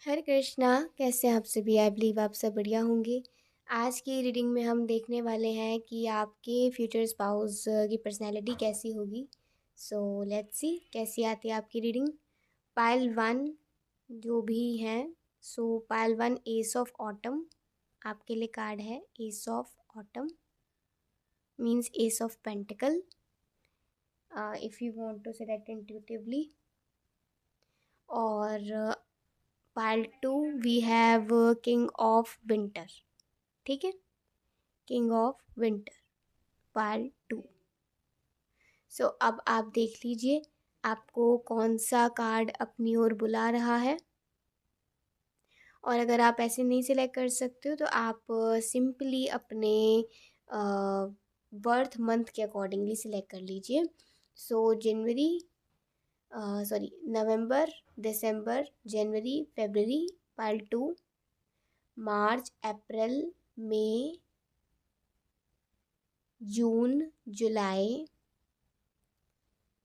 हरे कृष्णा। कैसे हैं आप सभी? आई बिलीव आप सब बढ़िया होंगे। आज की रीडिंग में हम देखने वाले हैं कि आपके फ्यूचर स्पाउस की पर्सनैलिटी कैसी होगी। सो लेट्स सी कैसी आती है आपकी रीडिंग। पाइल वन जो भी हैं, so pile one ace of autumn आपके लिए कार्ड है। Ace of autumn means ace of pentacle if you want to select intuitively. और pile two we have king of winter. ठीक है, king of winter part two. So अब आप देख लीजिए आपको कौन सा कार्ड अपनी ओर बुला रहा है। और अगर आप ऐसे नहीं सिलेक्ट कर सकते हो तो आप सिंपली अपने बर्थ मंथ के अकॉर्डिंगली सिलेक्ट कर लीजिए। सो जनवरी, सॉरी, नवंबर, दिसंबर, जनवरी, फरवरी पार्ट टू, मार्च, अप्रैल, मई, जून, जुलाई,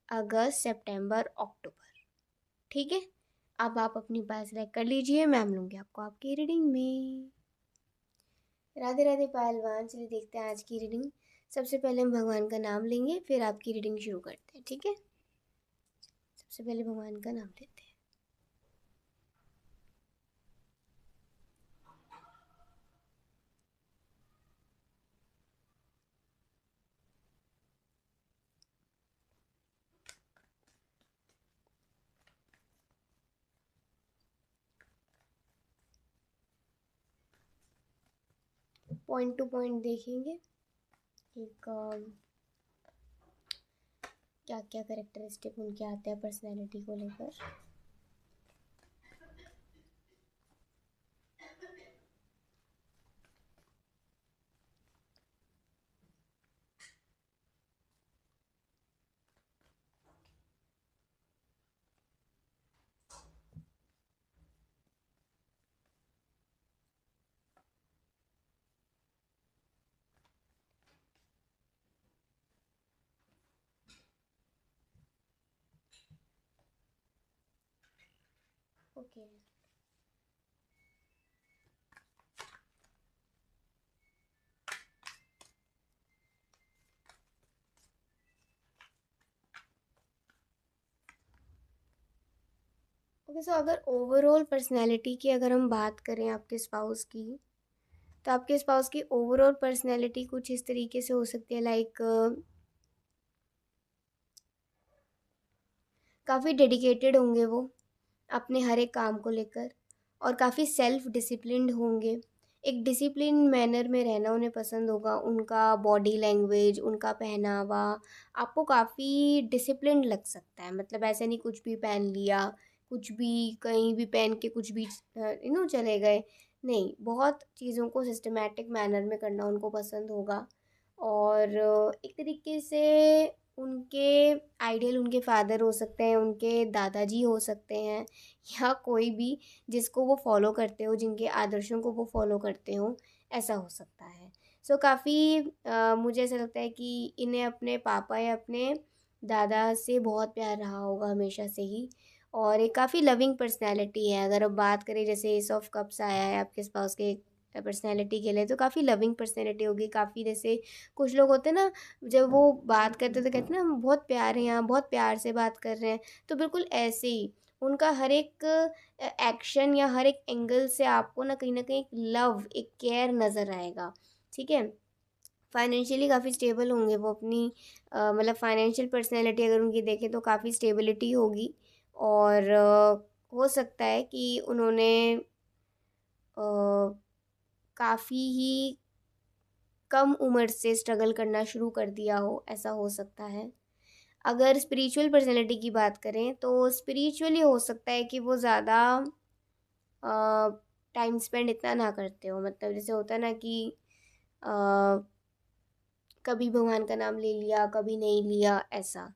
अगस्त, सितंबर, अक्टूबर। ठीक है, अब आप अपनी बात सेलेक्ट कर लीजिए। मैं लूँगी आपको आपकी रीडिंग में। राधे राधे पहलवान। चलिए देखते हैं आज की रीडिंग। सबसे पहले हम भगवान का नाम लेंगे, फिर आपकी रीडिंग शुरू करते हैं। ठीक है, सबसे पहले भगवान का नाम लेते हैं। पॉइंट टू पॉइंट देखेंगे एक क्या क्या करेक्टरिस्टिक उनके आते हैं पर्सनैलिटी को लेकर। Okay, okay. सो अगर ओवरऑल पर्सनैलिटी की अगर हम बात करें आपके स्पाउस की, तो आपके स्पाउस की ओवरऑल पर्सनैलिटी कुछ इस तरीके से हो सकती है। लाइक काफ़ी डेडिकेटेड होंगे वो अपने हर एक काम को लेकर, और काफ़ी सेल्फ डिसिप्लिन्ड होंगे। एक डिसिप्लिन मैनर में रहना उन्हें पसंद होगा। उनका बॉडी लैंग्वेज, उनका पहनावा आपको काफ़ी डिसिप्लिन्ड लग सकता है। मतलब ऐसे नहीं कुछ भी पहन लिया, कुछ भी कहीं भी पहन के कुछ भी चले गए। नहीं, बहुत चीज़ों को सिस्टमैटिक मैनर में करना उनको पसंद होगा। और एक तरीके से उनके आइडियल उनके फादर हो सकते हैं, उनके दादाजी हो सकते हैं, या कोई भी जिसको वो फॉलो करते हो, जिनके आदर्शों को वो फॉलो करते हो, ऐसा हो सकता है। सो काफ़ी मुझे ऐसा लगता है कि इन्हें अपने पापा या अपने दादा से बहुत प्यार रहा होगा हमेशा से ही। और एक काफ़ी लविंग पर्सनैलिटी है। अगर अब बात करें जैसे एस ऑफ कप्स आया है आपके स्पाउस के पर्सनैलिटी के लिए, तो काफ़ी लविंग पर्सनैलिटी होगी। काफ़ी जैसे कुछ लोग होते हैं ना, जब वो बात करते तो कहते हैं ना हम बहुत प्यार हैं, यहाँ बहुत प्यार से बात कर रहे हैं। तो बिल्कुल ऐसे ही उनका हर एक एक्शन या हर एक एंगल से आपको ना कहीं एक लव, एक केयर नज़र आएगा। ठीक है, फाइनेंशियली काफ़ी स्टेबल होंगे वो अपनी मतलब फाइनेंशियल पर्सनैलिटी अगर उनकी देखें तो काफ़ी स्टेबिलिटी होगी। और हो सकता है कि उन्होंने काफ़ी ही कम उम्र से स्ट्रगल करना शुरू कर दिया हो, ऐसा हो सकता है। अगर स्पिरिचुअल पर्सनैलिटी की बात करें तो स्पिरिचुअली हो सकता है कि वो ज़्यादा टाइम स्पेंड इतना ना करते हो। मतलब जैसे होता है ना कि अ, कभी भगवान का नाम ले लिया, कभी नहीं लिया, ऐसा।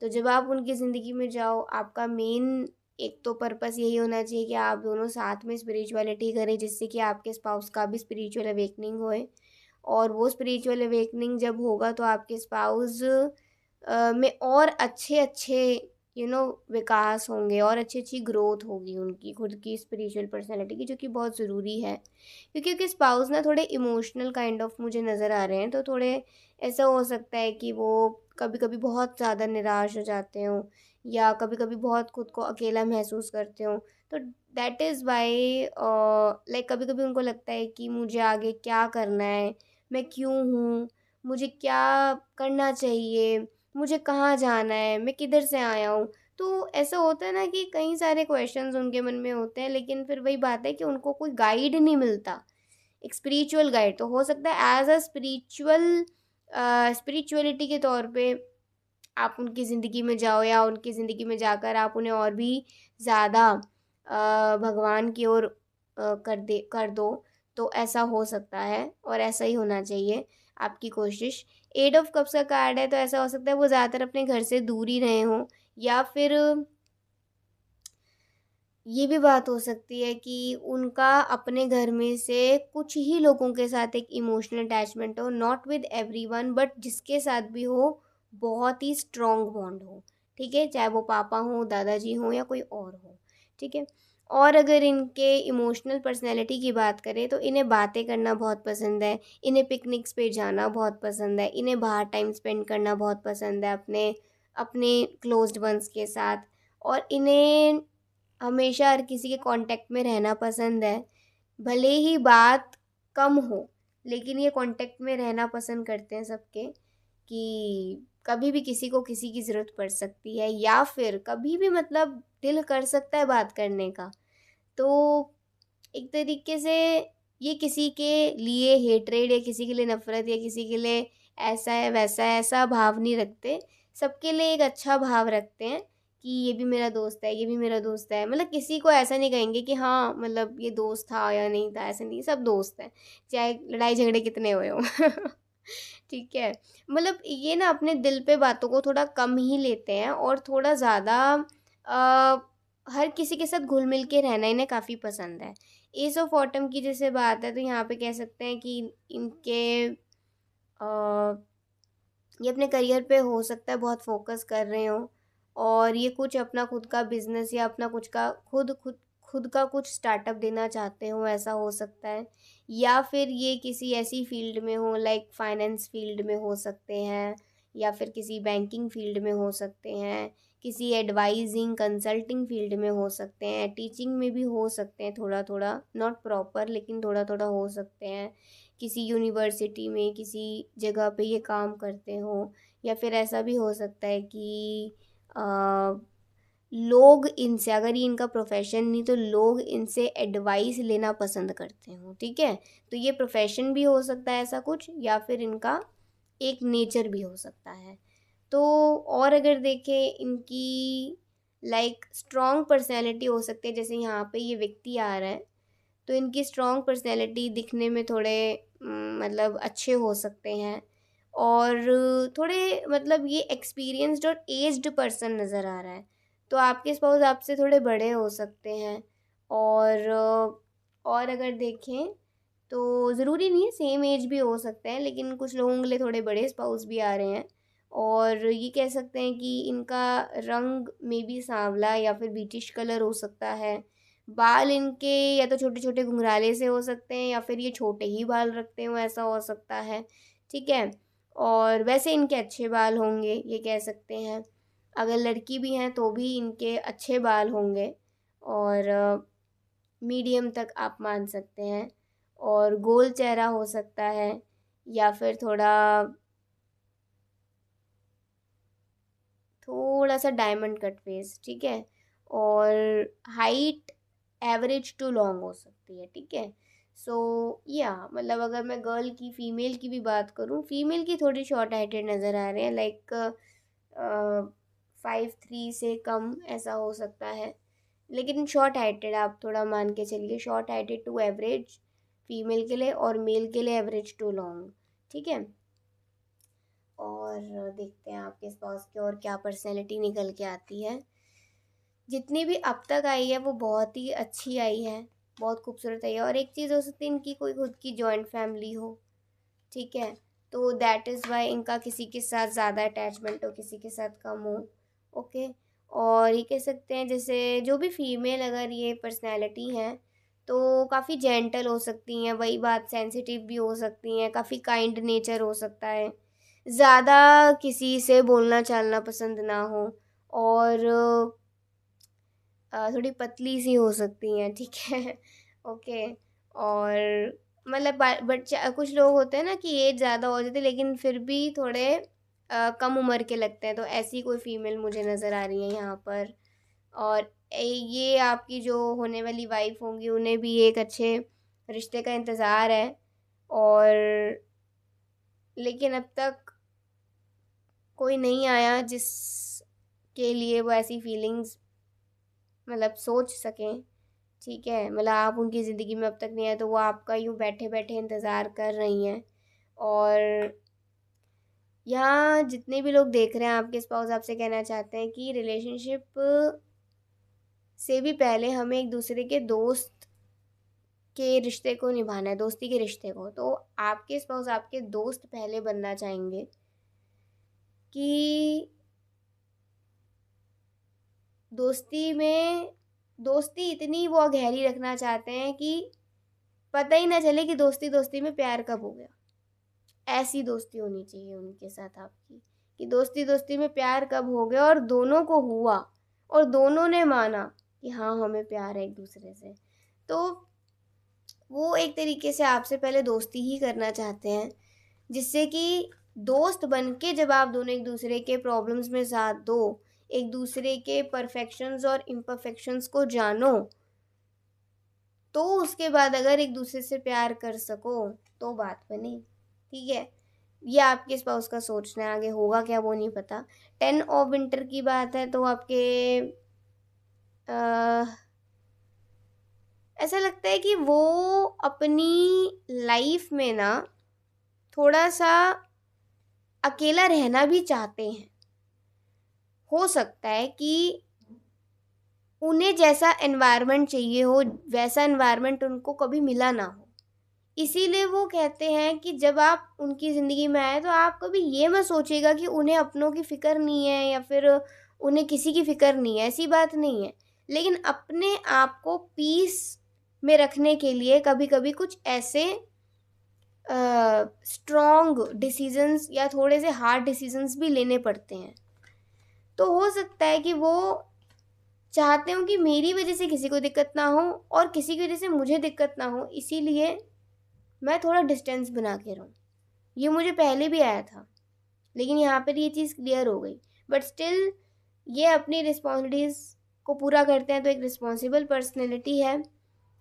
तो जब आप उनकी ज़िंदगी में जाओ, आपका मेन एक तो पर्पस यही होना चाहिए कि आप दोनों साथ में स्पिरिचुअलिटी करें, जिससे कि आपके स्पाउस का भी स्पिरिचुअल अवेकनिंग होए। और वो स्पिरिचुअल अवेकनिंग जब होगा तो आपके स्पाउस में और अच्छे अच्छे विकास होंगे और अच्छी अच्छी ग्रोथ होगी उनकी खुद की स्पिरिचुअल पर्सनैलिटी की, जो कि बहुत ज़रूरी है। क्योंकि स्पाउस ना थोड़े इमोशनल काइंड ऑफ मुझे नज़र आ रहे हैं, तो थोड़े ऐसा हो सकता है कि वो कभी कभी बहुत ज़्यादा निराश हो जाते हों, या कभी कभी बहुत खुद को अकेला महसूस करते हों। तो दैट इज़ वाई लाइक कभी कभी उनको लगता है कि मुझे आगे क्या करना है, मैं क्यों हूँ, मुझे क्या करना चाहिए, मुझे कहाँ जाना है, मैं किधर से आया हूँ। तो ऐसा होता है ना कि कई सारे क्वेश्चंस उनके मन में होते हैं, लेकिन फिर वही बात है कि उनको कोई गाइड नहीं मिलता, एक स्पिरिचुअल गाइड। तो हो सकता है एज अ स्पिरिचुअलिटी के तौर पे आप उनकी ज़िंदगी में जाओ, या उनकी ज़िंदगी में जाकर आप उन्हें और भी ज़्यादा भगवान की ओर कर दो। तो ऐसा हो सकता है और ऐसा ही होना चाहिए आपकी कोशिश। एट ऑफ कप्स का कार्ड है, तो ऐसा हो सकता है वो ज़्यादातर अपने घर से दूर ही रहे हों, या फिर ये भी बात हो सकती है कि उनका अपने घर में से कुछ ही लोगों के साथ एक इमोशनल अटैचमेंट हो, नॉट विद एवरीवन, बट जिसके साथ भी हो बहुत ही स्ट्रॉन्ग बॉन्ड हो। ठीक है, चाहे वो पापा हो, दादाजी हो, या कोई और हो। ठीक है। और अगर इनके इमोशनल पर्सनैलिटी की बात करें, तो इन्हें बातें करना बहुत पसंद है, इन्हें पिकनिक्स पे जाना बहुत पसंद है, इन्हें बाहर टाइम स्पेंड करना बहुत पसंद है अपने अपने क्लोज्ड वंस के साथ। और इन्हें हमेशा हर किसी के कांटेक्ट में रहना पसंद है, भले ही बात कम हो, लेकिन ये कांटेक्ट में रहना पसंद करते हैं सबके, कि कभी भी किसी को किसी की ज़रूरत पड़ सकती है, या फिर कभी भी मतलब दिल कर सकता है बात करने का। तो एक तरीके से ये किसी के लिए हेट्रेड या किसी के लिए नफ़रत या किसी के लिए ऐसा है वैसा है ऐसा भाव नहीं रखते। सबके लिए एक अच्छा भाव रखते हैं कि ये भी मेरा दोस्त है, ये भी मेरा दोस्त है। मतलब किसी को ऐसा नहीं कहेंगे कि हाँ, मतलब ये दोस्त था या नहीं था, ऐसा नहीं, सब दोस्त हैं, चाहे लड़ाई झगड़े कितने हुए हों। ठीक है। मतलब ये ना अपने दिल पे बातों को थोड़ा कम ही लेते हैं, और थोड़ा ज़्यादा अ, हर किसी के साथ घुल मिल के रहना इन्हें काफ़ी पसंद है। एस ऑफ ऑटम की जैसे बात है, तो यहाँ पे कह सकते हैं कि इनके ये अपने करियर पे हो सकता है बहुत फोकस कर रहे हों, और ये कुछ अपना खुद का बिजनेस या अपना कुछ का खुद खुद खुद का कुछ स्टार्टअप देना चाहते हो, ऐसा हो सकता है। या फिर ये किसी ऐसी फील्ड में हो, लाइक फाइनेंस फील्ड में हो सकते हैं, या फिर किसी बैंकिंग फील्ड में हो सकते हैं, किसी एडवाइजिंग कंसल्टिंग फील्ड में हो सकते हैं, टीचिंग में भी हो सकते हैं, थोड़ा थोड़ा, नॉट प्रॉपर लेकिन थोड़ा थोड़ा हो सकते हैं, किसी यूनिवर्सिटी में किसी जगह पे ये काम करते हो। या फिर ऐसा भी हो सकता है कि लोग इनसे, अगर ये इनका प्रोफेशन नहीं तो लोग इनसे एडवाइस लेना पसंद करते हो। ठीक है। तो ये प्रोफेशन भी हो सकता है ऐसा कुछ, या फिर इनका एक नेचर भी हो सकता है। तो और अगर देखें इनकी लाइक स्ट्रॉन्ग पर्सनैलिटी हो सकती है, जैसे यहाँ पे ये व्यक्ति आ रहा है, तो इनकी स्ट्रॉन्ग पर्सनैलिटी दिखने में थोड़े मतलब अच्छे हो सकते हैं, और थोड़े मतलब ये एक्सपीरियंस्ड और एज्ड पर्सन नज़र आ रहा है। तो आपके स्पाउस आपसे थोड़े बड़े हो सकते हैं। और और अगर देखें तो ज़रूरी नहीं है सेम एज भी हो सकते हैं, लेकिन कुछ लोगों के लिए थोड़े बड़े स्पाउस भी आ रहे हैं। और ये कह सकते हैं कि इनका रंग में भी सांवला या फिर बीटिश कलर हो सकता है। बाल इनके या तो छोटे छोटे घुंघराले से हो सकते हैं, या फिर ये छोटे ही बाल रखते हो, ऐसा हो सकता है। ठीक है। और वैसे इनके अच्छे बाल होंगे, ये कह सकते हैं। अगर लड़की भी हैं तो भी इनके अच्छे बाल होंगे, और मीडियम तक आप मान सकते हैं। और गोल चेहरा हो सकता है, या फिर थोड़ा थोड़ा सा डायमंड कट फेस। ठीक है। और हाइट एवरेज टू लॉन्ग हो सकती है। ठीक है। सो या मतलब अगर मैं गर्ल की फीमेल की भी बात करूँ, फीमेल की थोड़ी शॉर्ट हाइटेड नज़र आ रहे हैं, लाइक 5'3" से कम ऐसा हो सकता है। लेकिन शॉर्ट हाइटेड आप थोड़ा मान के चलिए, short heighted to average female के लिए, और मेल के लिए एवरेज टू लॉन्ग। ठीक है। और देखते हैं आपके स्पाउस की और क्या पर्सनैलिटी निकल के आती है। जितनी भी अब तक आई है वो बहुत ही अच्छी आई है, बहुत खूबसूरत आई है। और एक चीज़ हो सकती है इनकी कोई खुद की जॉइंट फैमिली हो। ठीक है। तो दैट इज़ वाई इनका किसी के साथ ज़्यादा अटैचमेंट हो, किसी के साथ कम हो। ओके। और ये कह सकते हैं जैसे जो भी फीमेल अगर ये पर्सनैलिटी हैं तो काफ़ी जेंटल हो सकती हैं, वही बात सेंसिटिव भी हो सकती हैं, काफ़ी काइंड नेचर हो सकता है, ज़्यादा किसी से बोलना चालना पसंद ना हो, और थोड़ी पतली सी हो सकती हैं, ठीक है। ओके। और मतलब बच्चा कुछ लोग होते हैं ना कि एज ज़्यादा हो जाती है लेकिन फिर भी थोड़े कम उम्र के लगते हैं, तो ऐसी कोई फीमेल मुझे नज़र आ रही है यहाँ पर। और ये आपकी जो होने वाली वाइफ होंगी उन्हें भी एक अच्छे रिश्ते का इंतज़ार है, और लेकिन अब तक कोई नहीं आया जिसके लिए वो ऐसी फीलिंग्स मतलब सोच सकें, ठीक है। मतलब आप उनकी ज़िंदगी में अब तक नहीं आए तो वो आपका यूँ बैठे बैठे इंतज़ार कर रही हैं। और यहाँ जितने भी लोग देख रहे हैं आपके स्पाउस आपसे कहना चाहते हैं कि रिलेशनशिप से भी पहले हमें एक दूसरे के दोस्त के रिश्ते को निभाना है, दोस्ती के रिश्ते को। तो आपके स्पाउस आपके दोस्त पहले बनना चाहेंगे कि दोस्ती में दोस्ती इतनी वो गहरी रखना चाहते हैं कि पता ही ना चले कि दोस्ती दोस्ती में प्यार कब हो गया। ऐसी दोस्ती होनी चाहिए उनके साथ आपकी कि दोस्ती दोस्ती में प्यार कब हो गया और दोनों को हुआ और दोनों ने माना कि हाँ हमें प्यार है एक दूसरे से। तो वो एक तरीके से आपसे पहले दोस्ती ही करना चाहते हैं, जिससे कि दोस्त बन के जब आप दोनों एक दूसरे के प्रॉब्लम्स में साथ दो, एक दूसरे के परफेक्शंस और इम्परफेक्शंस को जानो, तो उसके बाद अगर एक दूसरे से प्यार कर सको तो बात बनी, ठीक है। ये आपके स्पाउस का सोचना है, आगे होगा क्या वो नहीं पता। 10 ऑफ विंटर की बात है तो आपके अ, ऐसा लगता है कि वो अपनी लाइफ में ना थोड़ा सा अकेला रहना भी चाहते हैं। हो सकता है कि उन्हें जैसा एनवायरनमेंट चाहिए हो वैसा एनवायरनमेंट उनको कभी मिला ना हो, इसीलिए वो कहते हैं कि जब आप उनकी ज़िंदगी में आए तो आप कभी ये मत सोचिएगा कि उन्हें अपनों की फ़िक्र नहीं है या फिर उन्हें किसी की फ़िक्र नहीं है, ऐसी बात नहीं है। लेकिन अपने आप को पीस में रखने के लिए कभी कभी कुछ ऐसे स्ट्रॉन्ग डिसीजंस या थोड़े से हार्ड डिसीजंस भी लेने पड़ते हैं। तो हो सकता है कि वो चाहते हो कि मेरी वजह से किसी को दिक्कत ना हो और किसी की वजह से मुझे दिक्कत ना हो, इसीलिए मैं थोड़ा डिस्टेंस बना के रहूँ। ये मुझे पहले भी आया था लेकिन यहाँ पर ये चीज़ क्लियर हो गई। बट स्टिल ये अपनी रिस्पॉन्सिबिलिटीज़ को पूरा करते हैं तो एक रिस्पॉन्सिबल पर्सनैलिटी है।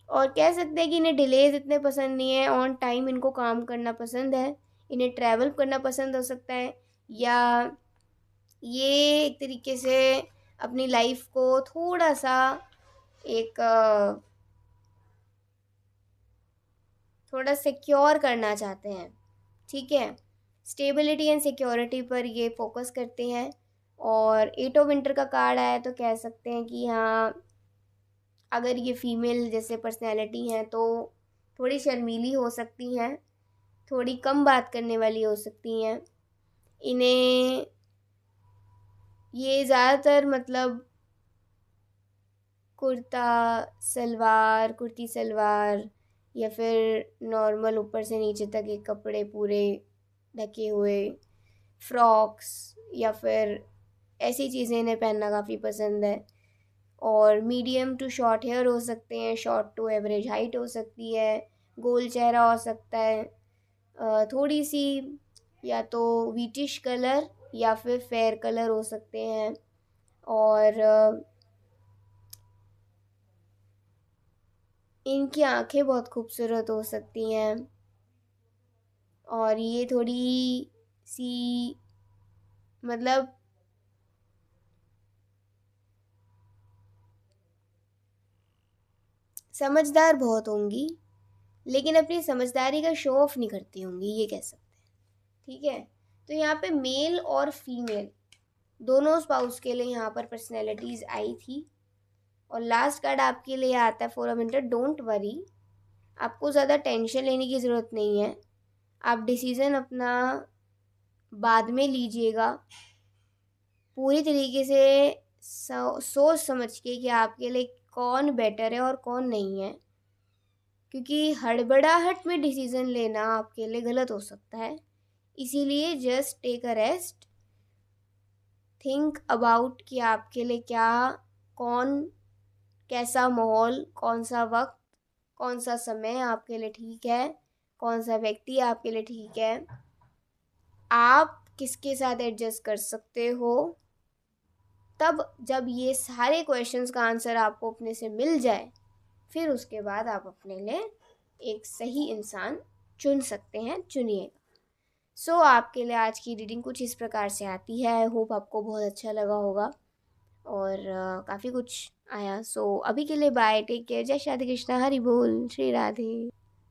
और कह सकते हैं कि इन्हें डिलेज इतने पसंद नहीं है, ऑन टाइम इनको काम करना पसंद है, इन्हें ट्रैवल करना पसंद हो सकता है, या ये एक तरीके से अपनी लाइफ को थोड़ा सा एक थोड़ा सिक्योर करना चाहते हैं, ठीक है। स्टेबिलिटी एंड सिक्योरिटी पर ये फोकस करते हैं। और 8 ऑफ विंटर का कार्ड आया तो कह सकते हैं कि हाँ अगर ये फीमेल जैसे पर्सनैलिटी हैं तो थोड़ी शर्मीली हो सकती हैं, थोड़ी कम बात करने वाली हो सकती हैं। इन्हें ये ज़्यादातर मतलब कुर्ती सलवार या फिर नॉर्मल ऊपर से नीचे तक एक कपड़े पूरे ढके हुए फ्रॉक्स या फिर ऐसी चीज़ें इन्हें पहनना काफ़ी पसंद है। और मीडियम टू शॉर्ट हेयर हो सकते हैं, शॉर्ट टू एवरेज हाइट हो सकती है, गोल चेहरा हो सकता है, थोड़ी सी या तो वीटिश कलर या फिर फेयर कलर हो सकते हैं। और इनकी आंखें बहुत खूबसूरत हो सकती हैं और ये थोड़ी सी मतलब समझदार बहुत होंगी लेकिन अपनी समझदारी का शो ऑफ नहीं करती होंगी, ये कह सकते हैं, ठीक है। तो यहाँ पे मेल और फीमेल दोनों स्पाउस के लिए यहाँ पर पर्सनैलिटीज़ आई थी। और लास्ट कार्ड आपके लिए आता है 4 ऑफ विंटर। डोंट वरी, आपको ज़्यादा टेंशन लेने की ज़रूरत नहीं है, आप डिसीज़न अपना बाद में लीजिएगा, पूरी तरीके से सोच समझ के कि आपके लिए कौन बेटर है और कौन नहीं है, क्योंकि हड़बड़ाहट में डिसीज़न लेना आपके लिए गलत हो सकता है। इसीलिए just take a rest, think about कि आपके लिए क्या, कौन, कैसा माहौल, कौन सा वक्त, कौन सा समय आपके लिए ठीक है, कौन सा व्यक्ति आपके लिए ठीक है, आप किसके साथ एडजस्ट कर सकते हो। तब जब ये सारे क्वेश्चंस का आंसर आपको अपने से मिल जाए, फिर उसके बाद आप अपने लिए एक सही इंसान चुन सकते हैं, चुनिएगा। सो आपके लिए आज की रीडिंग कुछ इस प्रकार से आती है। आई होप आपको बहुत अच्छा लगा होगा और काफ़ी कुछ आया। सो अभी के लिए बाय, टेक केयर, जय श्री कृष्णा, हरि बोल, श्री राधे।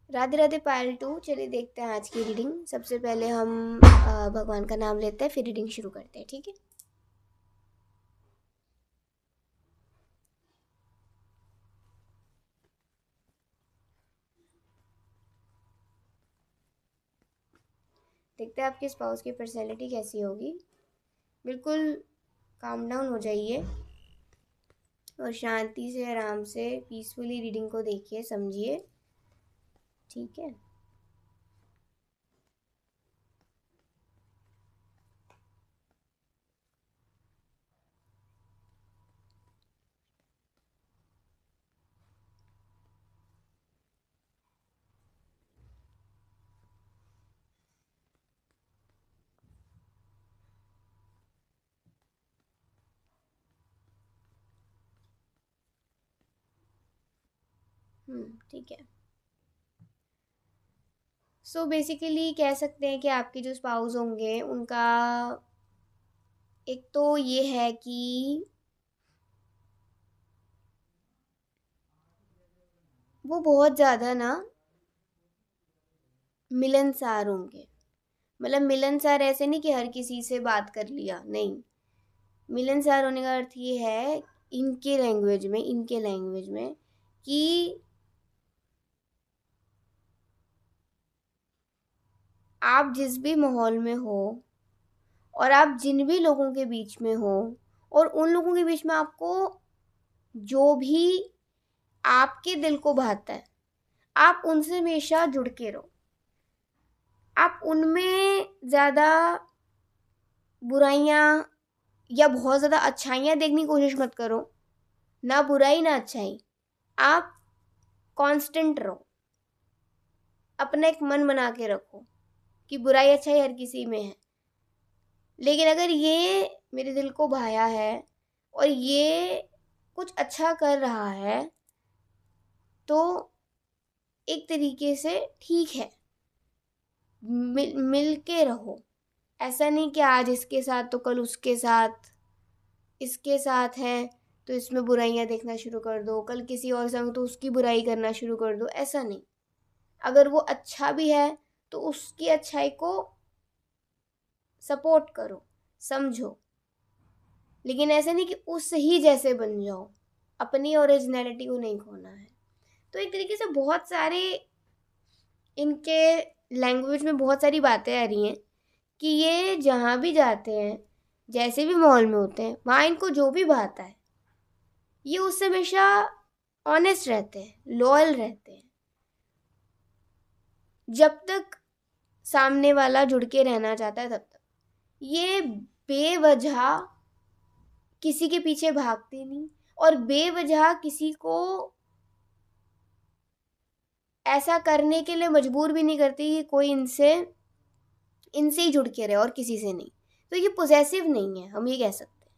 राधे राधे पायल 2। चलिए देखते हैं आज की रीडिंग। सबसे पहले हम भगवान का नाम लेते हैं, फिर रीडिंग शुरू करते हैं, ठीक है। देखते हैं आपके स्पाउस की पर्सनैलिटी कैसी होगी। बिल्कुल काम डाउन हो जाइए और शांति से, आराम से, पीसफुली रीडिंग को देखिए, समझिए, ठीक है। ठीक है। सो बेसिकली कह सकते हैं कि आपके जो स्पाउस होंगे उनका एक तो ये है कि वो बहुत ज़्यादा ना मिलनसार होंगे। मतलब मिलनसार ऐसे नहीं कि हर किसी से बात कर लिया, नहीं। मिलनसार होने का अर्थ ये है इनके लैंग्वेज में कि आप जिस भी माहौल में हो और आप जिन भी लोगों के बीच में हो और उन लोगों के बीच में आपको जो भी आपके दिल को भाता है, आप उनसे हमेशा जुड़ के रहो। आप उनमें ज़्यादा बुराइयाँ या बहुत ज़्यादा अच्छाइयाँ देखने की कोशिश मत करो, ना बुराई ना अच्छाई। आप कांस्टेंट रहो, अपना एक मन बना के रखो कि बुराई अच्छाई हर किसी में है, लेकिन अगर ये मेरे दिल को भाया है और ये कुछ अच्छा कर रहा है तो एक तरीके से ठीक है, मिल के रहो। ऐसा नहीं कि आज इसके साथ तो कल उसके साथ, इसके साथ है तो इसमें बुराइयां देखना शुरू कर दो, कल किसी और संग तो उसकी बुराई करना शुरू कर दो, ऐसा नहीं। अगर वो अच्छा भी है तो उसकी अच्छाई को सपोर्ट करो, समझो, लेकिन ऐसे नहीं कि उस ही जैसे बन जाओ। अपनी ओरिजिनलिटी को नहीं खोना है। तो एक तरीके से बहुत सारे इनके लैंग्वेज में बहुत सारी बातें आ रही हैं कि ये जहाँ भी जाते हैं, जैसे भी माहौल में होते हैं, वहाँ इनको जो भी भाता है ये उससे हमेशा ऑनेस्ट रहते हैं, लॉयल रहते हैं। जब तक सामने वाला जुड़ के रहना चाहता है तब तक ये बेवजह किसी के पीछे भागते नहीं और बेवजह किसी को ऐसा करने के लिए मजबूर भी नहीं करती कि कोई इनसे ही जुड़ के रहे और किसी से नहीं। तो ये पोजेसिव नहीं है, हम ये कह सकते हैं।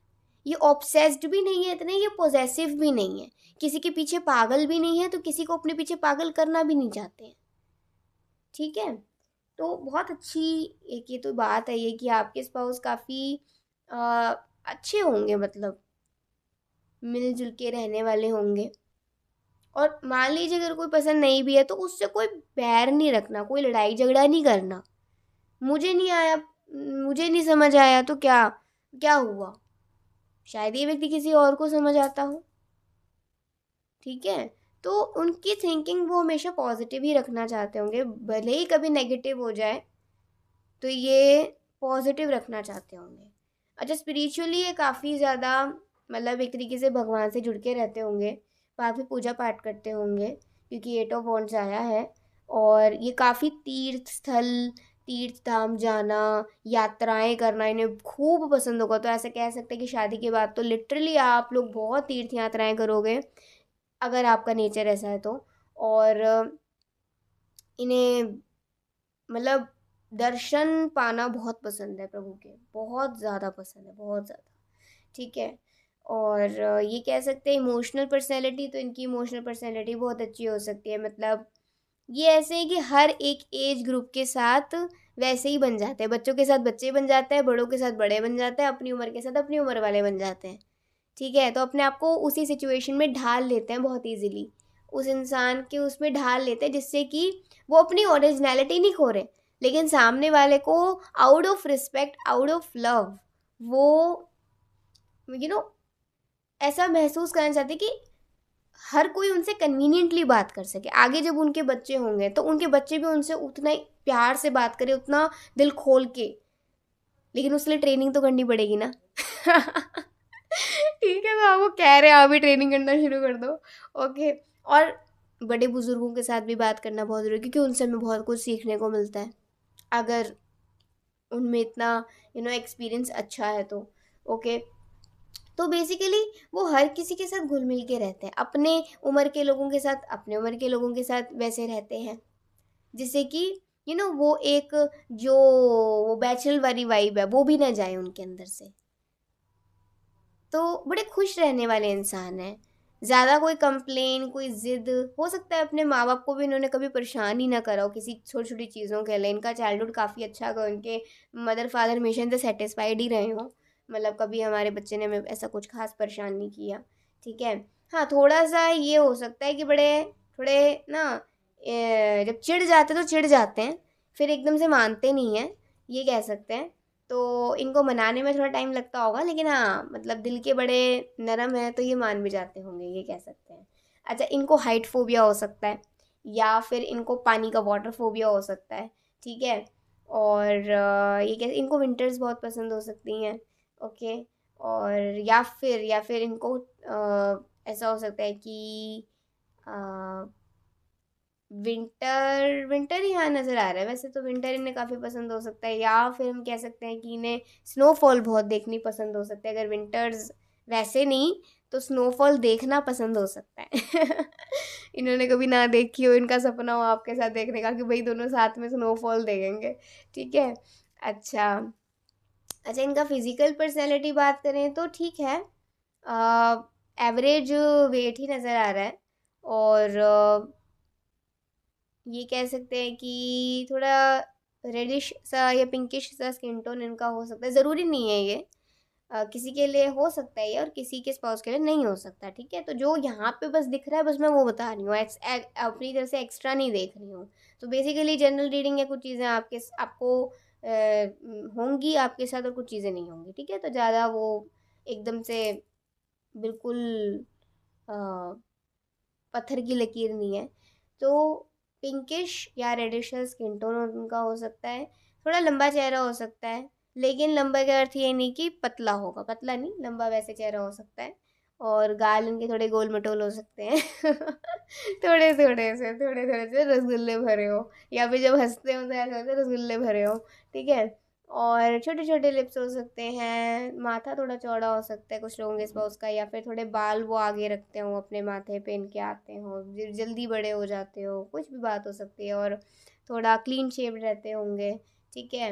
ये ऑब्सेस्ड भी नहीं है इतने, ये पोजेसिव भी नहीं है, किसी के पीछे पागल भी नहीं है, तो किसी को अपने पीछे पागल करना भी नहीं चाहते हैं, ठीक है। तो बहुत अच्छी एक ये तो बात है ये कि आपके स्पाउस काफ़ी अच्छे होंगे, मतलब मिलजुल के रहने वाले होंगे। और मान लीजिए अगर कोई पसंद नहीं भी है तो उससे कोई बैर नहीं रखना, कोई लड़ाई झगड़ा नहीं करना। मुझे नहीं आया, मुझे नहीं समझ आया तो क्या क्या हुआ, शायद ये व्यक्ति किसी और को समझ आता हो, ठीक है। तो उनकी थिंकिंग वो हमेशा पॉजिटिव ही रखना चाहते होंगे, भले ही कभी नेगेटिव हो जाए तो ये पॉजिटिव रखना चाहते होंगे। अच्छा, स्पिरिचुअली ये काफ़ी ज़्यादा मतलब एक तरीके से भगवान से जुड़ के रहते होंगे, काफ़ी पूजा पाठ करते होंगे, क्योंकि 8 ऑफ वॉन्ड्स आया है। और ये काफ़ी तीर्थ स्थल, तीर्थ धाम जाना, यात्राएं करना इन्हें खूब पसंद होगा। तो ऐसे कह सकते हैं कि शादी के बाद तो लिटरली आप लोग बहुत तीर्थ यात्राएं करोगे, अगर आपका नेचर ऐसा है तो। और इन्हें मतलब दर्शन पाना बहुत पसंद है प्रभु के, बहुत ज़्यादा पसंद है, बहुत ज़्यादा। ठीक है। और ये कह सकते हैं इमोशनल पर्सनैलिटी, तो इनकी इमोशनल पर्सनैलिटी बहुत अच्छी हो सकती है। मतलब ये ऐसे है कि हर एक एज ग्रुप के साथ वैसे ही बन जाते हैं, बच्चों के साथ बच्चे बन जाते हैं, बड़ों के साथ बड़े बन जाते हैं, अपनी उम्र के साथ अपनी उम्र वाले बन जाते हैं। ठीक है, तो अपने आप को उसी सिचुएशन में ढाल लेते हैं बहुत इजीली, उस इंसान के उसमें ढाल लेते हैं, जिससे कि वो अपनी ओरिजिनलिटी नहीं खो रहे, लेकिन सामने वाले को out of respect, out of love, वो यू नो ऐसा महसूस करना चाहते कि हर कोई उनसे कन्वीनियंटली बात कर सके। आगे जब उनके बच्चे होंगे तो उनके बच्चे भी उनसे उतना ही प्यार से बात करें, उतना दिल खोल के। लेकिन उसके लिए ट्रेनिंग तो करनी पड़ेगी ना। ठीक है, तो आपको कह रहे हैं आप भी ट्रेनिंग करना शुरू कर दो। ओके। और बड़े बुजुर्गों के साथ भी बात करना बहुत ज़रूरी है, क्योंकि उनसे हमें बहुत कुछ सीखने को मिलता है, अगर उनमें इतना एक्सपीरियंस अच्छा है तो। ओके। तो बेसिकली वो हर किसी के साथ घुल मिल के रहते हैं, अपने उम्र के लोगों के साथ अपने उम्र के लोगों के साथ वैसे रहते हैं, जिससे कि वो एक जो वो बैचलर वाली वाइब है वो भी ना जाए उनके अंदर से। तो बड़े खुश रहने वाले इंसान हैं, ज़्यादा कोई कंप्लेन, कोई ज़िद, हो सकता है अपने माँ बाप को भी इन्होंने कभी परेशान ही ना करा हो किसी छोटी छोटी चीज़ों के लिए, इनका चाइल्डहुड काफ़ी अच्छा गया, इनके मदर फादर हमेशा इनसे सेटिस्फाइड ही रहे हों, मतलब कभी हमारे बच्चे ने हमें ऐसा कुछ खास परेशान नहीं किया। ठीक है। हाँ, थोड़ा सा ये हो सकता है कि बड़े थोड़े ना जब चिढ़ जाते तो चिढ़ जाते हैं, फिर एकदम से मानते नहीं हैं, ये कह सकते हैं। तो इनको मनाने में थोड़ा टाइम लगता होगा, लेकिन हाँ मतलब दिल के बड़े नरम हैं, तो ये मान भी जाते होंगे, ये कह सकते हैं। अच्छा, इनको हाइट फोबिया हो सकता है, या फिर इनको पानी का वाटर फोबिया हो सकता है। ठीक है। और ये कह इनको विंटर्स बहुत पसंद हो सकती हैं। ओके। और या फिर इनको ऐसा हो सकता है कि विंटर विंटर ही यहाँ नज़र आ रहा है, वैसे तो विंटर इन्हें काफ़ी पसंद हो सकता है, या फिर हम कह सकते हैं कि इन्हें स्नोफॉल बहुत देखनी पसंद हो सकता है। अगर विंटर्स वैसे नहीं, तो स्नोफॉल देखना पसंद हो सकता है। इन्होंने कभी ना देखी हो, इनका सपना हो आपके साथ देखने का कि भाई दोनों साथ में स्नोफॉल देखेंगे। ठीक है। अच्छा। अच्छा, इनका फिजिकल पर्सनैलिटी बात करें तो ठीक है, एवरेज वेट ही नज़र आ रहा है। और ये कह सकते हैं कि थोड़ा रेडिश सा या पिंकिश सा स्किन टोन इनका हो सकता है, ज़रूरी नहीं है ये, किसी के लिए हो सकता है ये और किसी के स्पाउस के लिए नहीं हो सकता। ठीक है, तो जो यहाँ पे बस दिख रहा है बस मैं वो बता रही हूँ, अपनी तरफ से एक्स्ट्रा नहीं देख रही हूँ। तो बेसिकली जनरल रीडिंग है, कुछ चीज़ें आपको होंगी आपके साथ और कुछ चीज़ें नहीं होंगी। ठीक है, तो ज़्यादा वो एकदम से बिल्कुल अ, पत्थर की लकीर नहीं है। तो पिंकिश या रेडिश स्किन टोन उनका हो सकता है, थोड़ा लंबा चेहरा हो सकता है, लेकिन लंबा का अर्थ ये नहीं कि पतला होगा, पतला नहीं, लंबा वैसे चेहरा हो सकता है। और गाल इनके थोड़े गोल मटोल हो सकते हैं। थोड़े थोड़े से रसगुल्ले भरे हो, या फिर जब हंसते हो तो ऐसा होता है रसगुल्ले भरे हो। ठीक है। और छोटे छोटे लिप्स हो सकते हैं, माथा थोड़ा चौड़ा हो सकता है कुछ लोगों के स्पाउस का, या फिर थोड़े बाल वो आगे रखते हो अपने माथे पे, इनके आते हो जल्दी बड़े हो जाते हो, कुछ भी बात हो सकती है। और थोड़ा क्लीन शेव्ड रहते होंगे। ठीक है।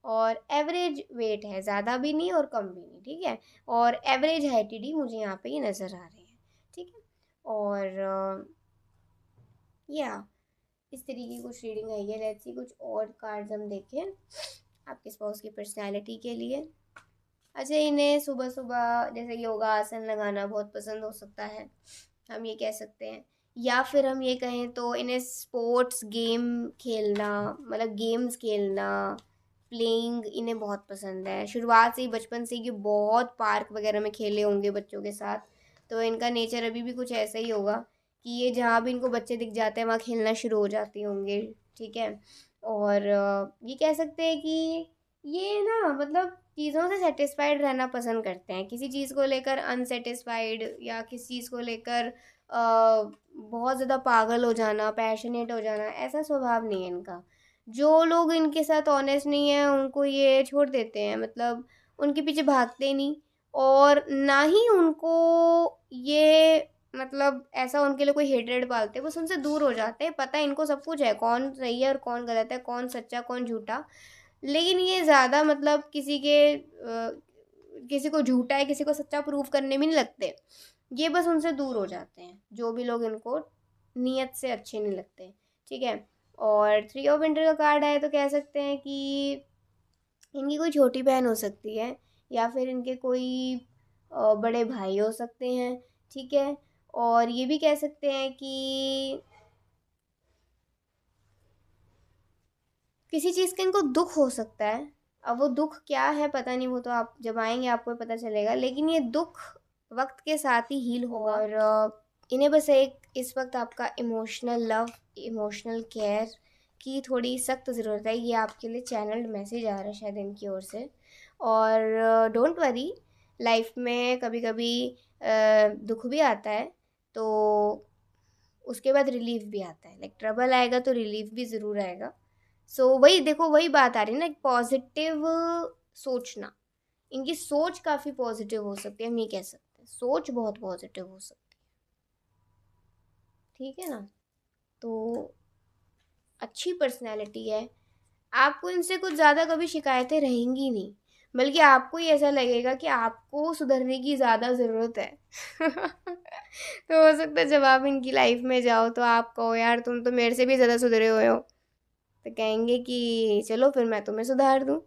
और एवरेज वेट है, ज़्यादा भी नहीं और कम भी नहीं। ठीक है। और एवरेज हाइट डी मुझे यहाँ पे ये नज़र आ रही है। ठीक है। और या इस तरीके की कुछ रीडिंग आई है। लेट्स सी कुछ और कार्ड्स हम देखें आपके स्पाउस की पर्सनैलिटी के लिए। अच्छा, इन्हें सुबह सुबह जैसे योगा आसन लगाना बहुत पसंद हो सकता है, हम ये कह सकते हैं। या फिर हम ये कहें तो इन्हें स्पोर्ट्स गेम खेलना, मतलब गेम्स खेलना, प्लेइंग इन्हें बहुत पसंद है। शुरुआत से ही, बचपन से ही बहुत पार्क वगैरह में खेले होंगे बच्चों के साथ, तो इनका नेचर अभी भी कुछ ऐसा ही होगा कि ये जहाँ भी इनको बच्चे दिख जाते हैं वहाँ खेलना शुरू हो जाते होंगे। ठीक है। और ये कह सकते हैं कि ये ना मतलब चीज़ों से सेटिस्फाइड रहना पसंद करते हैं, किसी चीज़ को लेकर अनसेटिस्फाइड या किसी चीज़ को लेकर बहुत ज़्यादा पागल हो जाना, पैशनेट हो जाना, ऐसा स्वभाव नहीं है इनका। जो लोग इनके साथ ऑनेस्ट नहीं है उनको ये छोड़ देते हैं, मतलब उनके पीछे भागते नहीं, और ना ही उनको ये मतलब ऐसा उनके लिए कोई हेट्रेड पालते, बस उनसे दूर हो जाते हैं। पता है इनको सब कुछ है, कौन सही है और कौन गलत है, कौन सच्चा कौन झूठा, लेकिन ये ज़्यादा मतलब किसी को झूठा है किसी को सच्चा प्रूव करने में नहीं लगते। ये बस उनसे दूर हो जाते हैं जो भी लोग इनको नीयत से अच्छे नहीं लगते। ठीक है। और थ्री ऑफ पेंटल का कार्ड आए तो कह सकते हैं कि इनकी कोई छोटी बहन हो सकती है, या फिर इनके कोई बड़े भाई हो सकते हैं। ठीक है। और ये भी कह सकते हैं कि किसी चीज़ का इनको दुख हो सकता है। अब वो दुख क्या है पता नहीं, वो तो आप जब आएंगे आपको पता चलेगा, लेकिन ये दुख वक्त के साथ ही हील होगा। और इन्हें बस एक इस वक्त आपका इमोशनल लव, इमोशनल केयर की थोड़ी सख्त ज़रूरत है। ये आपके लिए चैनल्ड मैसेज आ रहा है शायद इनकी ओर से। और डोंट वरी, लाइफ में कभी कभी दुख भी आता है, तो उसके बाद रिलीफ भी आता है। लाइक ट्रबल आएगा तो रिलीफ भी ज़रूर आएगा। सो वही देखो, वही बात आ रही है ना, पॉजिटिव सोचना। इनकी सोच काफ़ी पॉजिटिव हो सकती है, हम ये कह सकते हैं सोच बहुत पॉजिटिव हो सकती है। ठीक है ना। तो अच्छी पर्सनैलिटी है, आपको इनसे कुछ ज़्यादा कभी शिकायतें रहेंगी नहीं, बल्कि आपको ही ऐसा लगेगा कि आपको सुधरने की ज़्यादा ज़रूरत है। तो हो सकता है जब आप इनकी लाइफ में जाओ तो आप कहो यार तुम तो मेरे से भी ज़्यादा सुधरे हुए हो, तो कहेंगे कि चलो फिर मैं तुम्हें सुधार दूँ।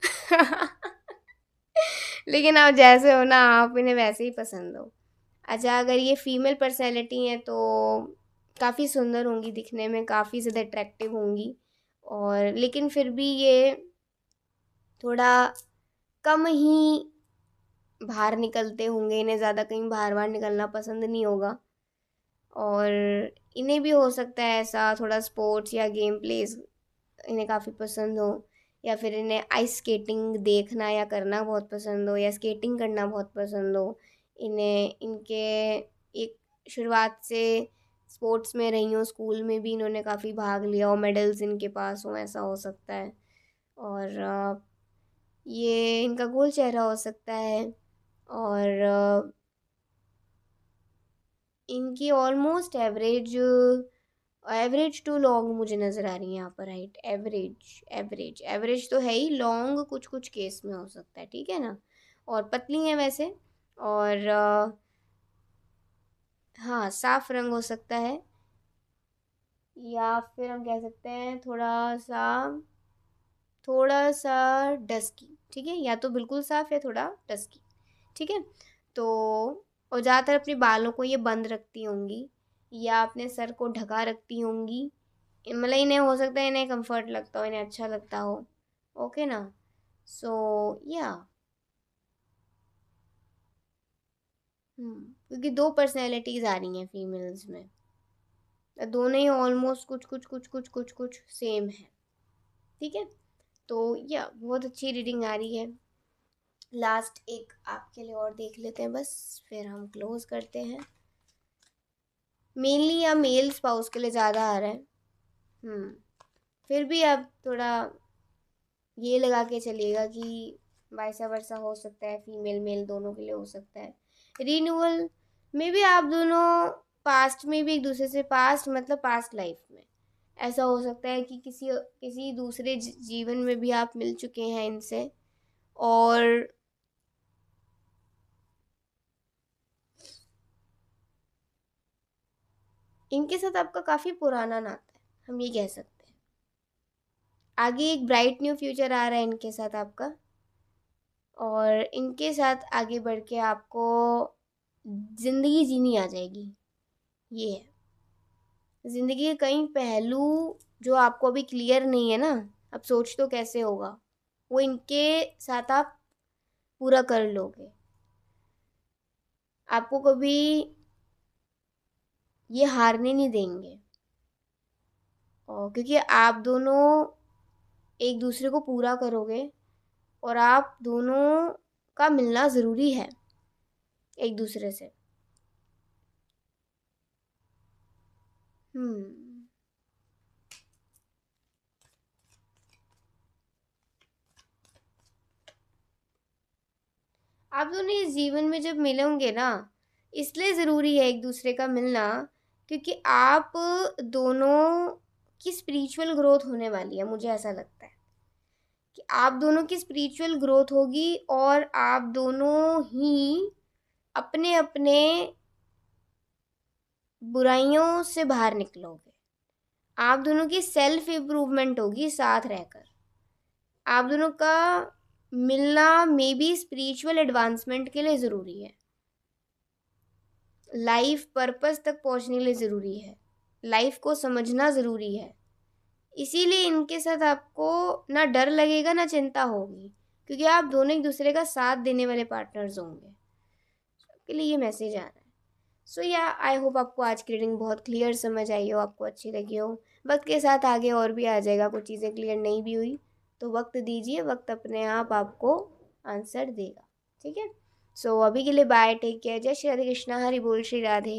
लेकिन आप जैसे हो ना, आप इन्हें वैसे ही पसंद हो। अच्छा, अगर ये फीमेल पर्सनैलिटी है तो काफ़ी सुंदर होंगी दिखने में, काफ़ी ज़्यादा अट्रैक्टिव होंगी, और लेकिन फिर भी ये थोड़ा कम ही बाहर निकलते होंगे, इन्हें ज़्यादा कहीं बाहर बाहर निकलना पसंद नहीं होगा। और इन्हें भी हो सकता है ऐसा थोड़ा स्पोर्ट्स या गेम प्लेस इन्हें काफ़ी पसंद हो, या फिर इन्हें आइस स्केटिंग देखना या करना बहुत पसंद हो, या स्केटिंग करना बहुत पसंद हो। इन्हें इनके एक शुरुआत से स्पोर्ट्स में रही हो, स्कूल में भी इन्होंने काफ़ी भाग लिया हो, मेडल्स इनके पास हो, ऐसा हो सकता है। और ये इनका गोल चेहरा हो सकता है। और इनकी almost average average to long मुझे नज़र आ रही है यहाँ पर, राइट। एवरेज एवरेज एवरेज तो है ही, लॉन्ग कुछ कुछ केस में हो सकता है। ठीक है ना। और पतली है वैसे। और हाँ, साफ रंग हो सकता है, या फिर हम कह सकते हैं थोड़ा सा डस्की। ठीक है, या तो बिल्कुल साफ या थोड़ा डस्की। ठीक है। तो और ज़्यादातर अपने बालों को ये बंद रखती होंगी, या अपने सर को ढका रखती होंगी। मतलब इन्हें हो सकता है इन्हें कंफर्ट लगता हो, इन्हें अच्छा लगता हो। ओके ना। सो या क्योंकि दो पर्सनैलिटीज़ आ रही हैं फीमेल्स में, दोनों ही ऑलमोस्ट कुछ कुछ कुछ कुछ कुछ कुछ सेम है। ठीक है। तो या बहुत अच्छी रीडिंग आ रही है। लास्ट एक आपके लिए और देख लेते हैं बस, फिर हम क्लोज करते हैं। मेनली या मेल स्पाउस के लिए ज़्यादा आ रहा है। फिर भी अब थोड़ा ये लगा के चलिएगा कि वाइसा वर्सा हो सकता है, फीमेल मेल दोनों के लिए हो सकता है। रिन्यूअल में भी आप दोनों पास्ट में भी एक दूसरे से, पास्ट मतलब पास्ट लाइफ में ऐसा हो सकता है कि किसी किसी दूसरे जीवन में भी आप मिल चुके हैं इनसे, और इनके साथ आपका काफ़ी पुराना नाता है, हम ये कह सकते हैं। आगे एक ब्राइट न्यू फ्यूचर आ रहा है इनके साथ आपका, और इनके साथ आगे बढ़ के आपको ज़िंदगी जीनी आ जाएगी। ये है ज़िंदगी के कई पहलू जो आपको अभी क्लियर नहीं है ना, अब सोच तो कैसे होगा, वो इनके साथ आप पूरा कर लोगे। आपको कभी ये हारने नहीं देंगे, और क्योंकि आप दोनों एक दूसरे को पूरा करोगे, और आप दोनों का मिलना ज़रूरी है एक दूसरे से। हम्म। आप दोनों इस जीवन में जब मिलोगे ना, इसलिए ज़रूरी है एक दूसरे का मिलना, क्योंकि आप दोनों की स्पिरिचुअल ग्रोथ होने वाली है। मुझे ऐसा लगता है कि आप दोनों की स्पिरिचुअल ग्रोथ होगी और आप दोनों ही अपने अपने बुराइयों से बाहर निकलोगे। आप दोनों की सेल्फ इम्प्रूवमेंट होगी साथ रहकर। आप दोनों का मिलना मे बी स्पिरिचुअल एडवांसमेंट के लिए ज़रूरी है, लाइफ पर्पस तक पहुंचने के लिए ज़रूरी है, लाइफ को समझना ज़रूरी है। इसीलिए इनके साथ आपको ना डर लगेगा ना चिंता होगी, क्योंकि आप दोनों एक दूसरे का साथ देने वाले पार्टनर्स होंगे। आपके लिए ये मैसेज आ रहा है। सो या आई होप आपको आज की रीडिंग बहुत क्लियर समझ आई हो, आपको अच्छी लगी हो। वक्त के साथ आगे और भी आ जाएगा, कुछ चीज़ें क्लियर नहीं भी हुई तो वक्त दीजिए, वक्त अपने आप आपको आंसर देगा। ठीक है, सो अभी के लिए बाय, टेक केयर, जय श्री राधे कृष्णा, हरि बोल श्री राधे।